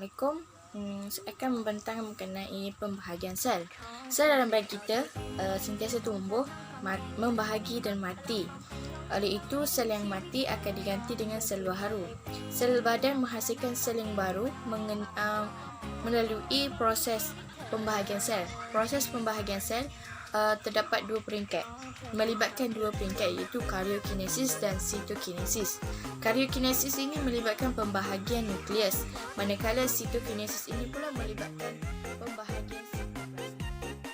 Assalamualaikum. Saya akan membentang mengenai pembahagian sel. Sel dalam badan kita sentiasa tumbuh, membahagi dan mati. Oleh itu, sel yang mati akan diganti dengan sel baru. Sel badan menghasilkan sel yang baru melalui proses pembahagian sel. Proses pembahagian sel terdapat dua peringkat, melibatkan dua peringkat iaitu karyokinesis dan sitokinesis. Karyokinesis ini melibatkan pembahagian nukleus, manakala sitokinesis ini pula melibatkan pembahagian sitoplazma.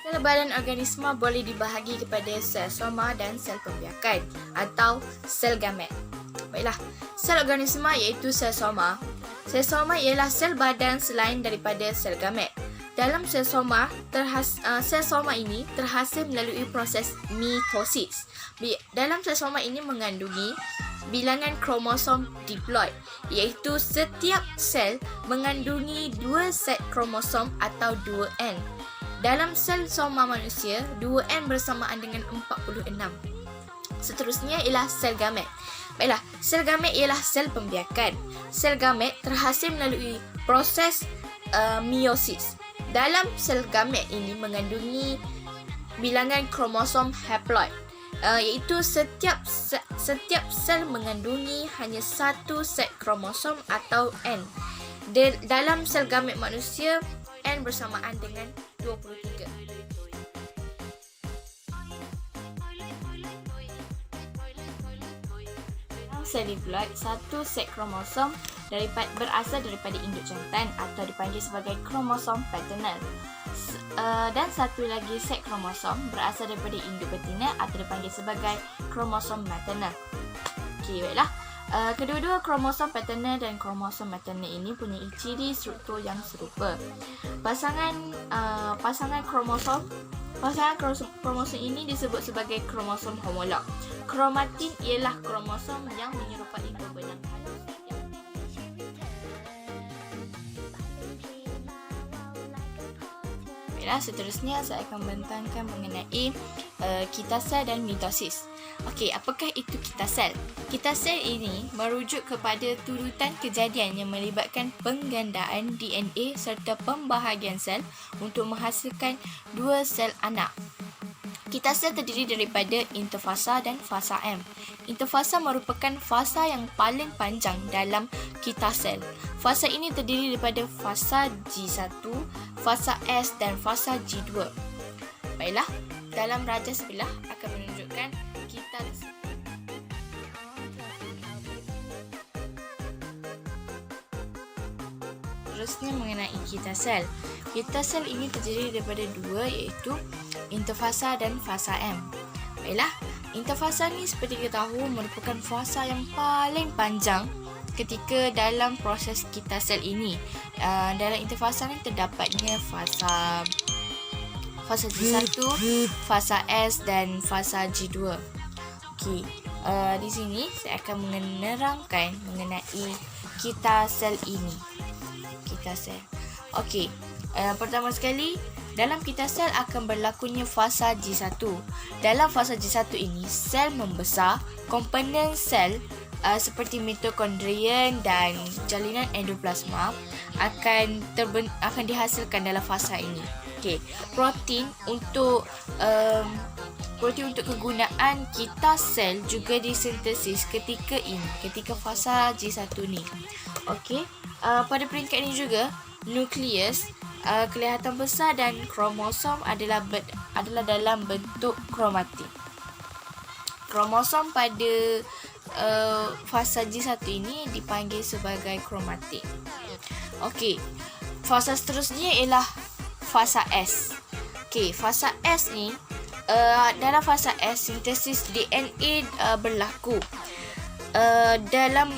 Sel badan organisma boleh dibahagi kepada sel soma dan sel pembiakan atau sel gamet. Baiklah, sel organisma iaitu sel soma. Sel soma ialah sel badan selain daripada sel gamet. Dalam sel soma ini terhasil melalui proses mitosis. Dalam sel soma ini mengandungi bilangan kromosom diploid, iaitu setiap sel mengandungi 2 set kromosom atau 2N. Dalam sel soma manusia, 2N bersamaan dengan 46. Seterusnya ialah sel gamet. Baiklah, sel gamet ialah sel pembiakan. Sel gamet terhasil melalui proses meiosis. Dalam sel gamet ini mengandungi bilangan kromosom haploid, iaitu setiap sel mengandungi hanya satu set kromosom atau N. Dalam sel gamet manusia, N bersamaan dengan 23. Sel diploid, satu set kromosom berasal daripada induk jantan atau dipanggil sebagai kromosom paternal, dan satu lagi set kromosom berasal daripada induk betina atau dipanggil sebagai kromosom maternal. Okey, baiklah. Kedua-dua kromosom paternal dan kromosom maternal ini punya ciri struktur yang serupa. Pasangan kromosom ini disebut sebagai kromosom homolog. Kromatin ialah kromosom yang menyerupai berbenang halus. Baiklah, seterusnya saya akan membentangkan mengenai kitasel dan mitosis. Okey, apakah itu kitasel? Kitasel ini merujuk kepada turutan kejadian yang melibatkan penggandaan DNA serta pembahagian sel untuk menghasilkan 2 sel anak. Kitasel terdiri daripada interfasa dan fasa M. Interfasa merupakan fasa yang paling panjang dalam kitasel. Fasa ini terdiri daripada fasa G1, fasa S dan fasa G2. Baiklah, dalam raja sebelah akan menunjukkan kitasel. Terusnya mengenai kitasel. Kitasel ini terdiri daripada dua, iaitu interfasa dan fasa M. Baiklah, interfasa ni seperti kita tahu merupakan fasa yang paling panjang ketika dalam proses kitasel ini. Dalam interfasa ni terdapatnya fasa G1, fasa S dan fasa G2. Okey, di sini saya akan menerangkan mengenai kitasel ini. Kitasel. Okey, pertama sekali, dalam kitasel akan berlakunya fasa G1. Dalam fasa G1 ini, sel membesar. Komponen sel seperti mitokondria dan jalinan endoplasma akan dihasilkan dalam fasa ini. Okey, protein untuk kegunaan kitasel juga disintesis ketika fasa G1 ni. Okey, pada peringkat ini juga nukleus kelihatan besar dan kromosom adalah dalam bentuk kromatin. Kromosom pada fasa G1 ini dipanggil sebagai kromatin. Okey, fasa seterusnya ialah fasa S. Okey, fasa S ni dalam fasa S sintesis DNA berlaku. Dalam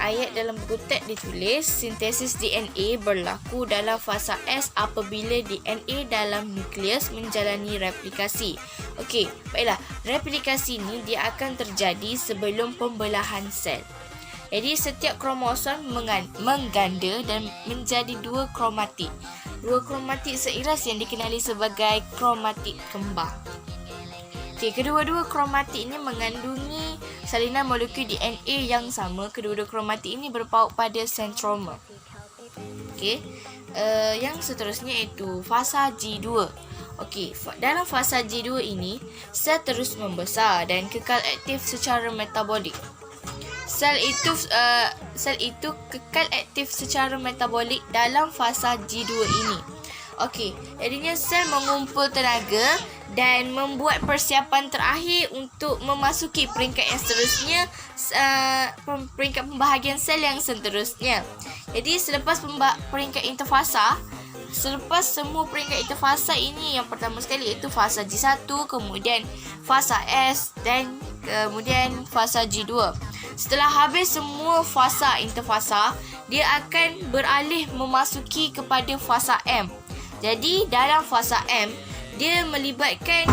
ayat dalam buku teks ditulis sintesis DNA berlaku dalam fasa S apabila DNA dalam nukleus menjalani replikasi. Okey, baiklah. Replikasi ni dia akan terjadi sebelum pembelahan sel. Jadi setiap kromosom mengganda dan menjadi 2 kromatik. 2 kromatik seiras yang dikenali sebagai kromatik kembar. Okey, kedua-dua kromatik ini mengandungi salinan molekul DNA yang sama. Kedua-dua kromatik ini berpaut pada sentromer. Okey. Yang seterusnya iaitu fasa G2. Okey, dalam fasa G2 ini, sel terus membesar dan kekal aktif secara metabolik. Sel itu kekal aktif secara metabolik dalam fasa G2 ini. Okey, jadinya sel mengumpul tenaga dan membuat persiapan terakhir untuk memasuki peringkat yang seterusnya, peringkat pembahagian sel yang seterusnya. Jadi selepas peringkat interfasa, selepas semua peringkat interfasa ini, yang pertama sekali iaitu fasa G1, kemudian fasa S dan kemudian fasa G2. Setelah habis semua fasa interfasa, dia akan beralih memasuki kepada fasa M. Jadi dalam fasa M, dia melibatkan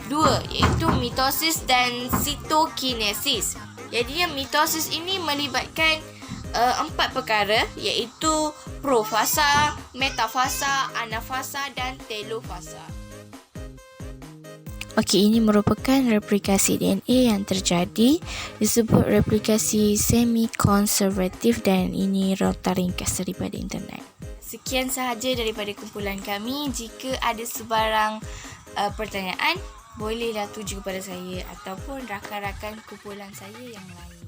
dua, iaitu mitosis dan sitokinesis. Jadi mitosis ini melibatkan 4 perkara, iaitu profasa, metafasa, anafasa dan telofasa. Okey, ini merupakan replikasi DNA yang terjadi, disebut replikasi semi-konservatif dan ini nota ringkas daripada internet. Sekian sahaja daripada kumpulan kami. Jika ada sebarang pertanyaan, bolehlah tuju kepada saya ataupun rakan-rakan kumpulan saya yang lain.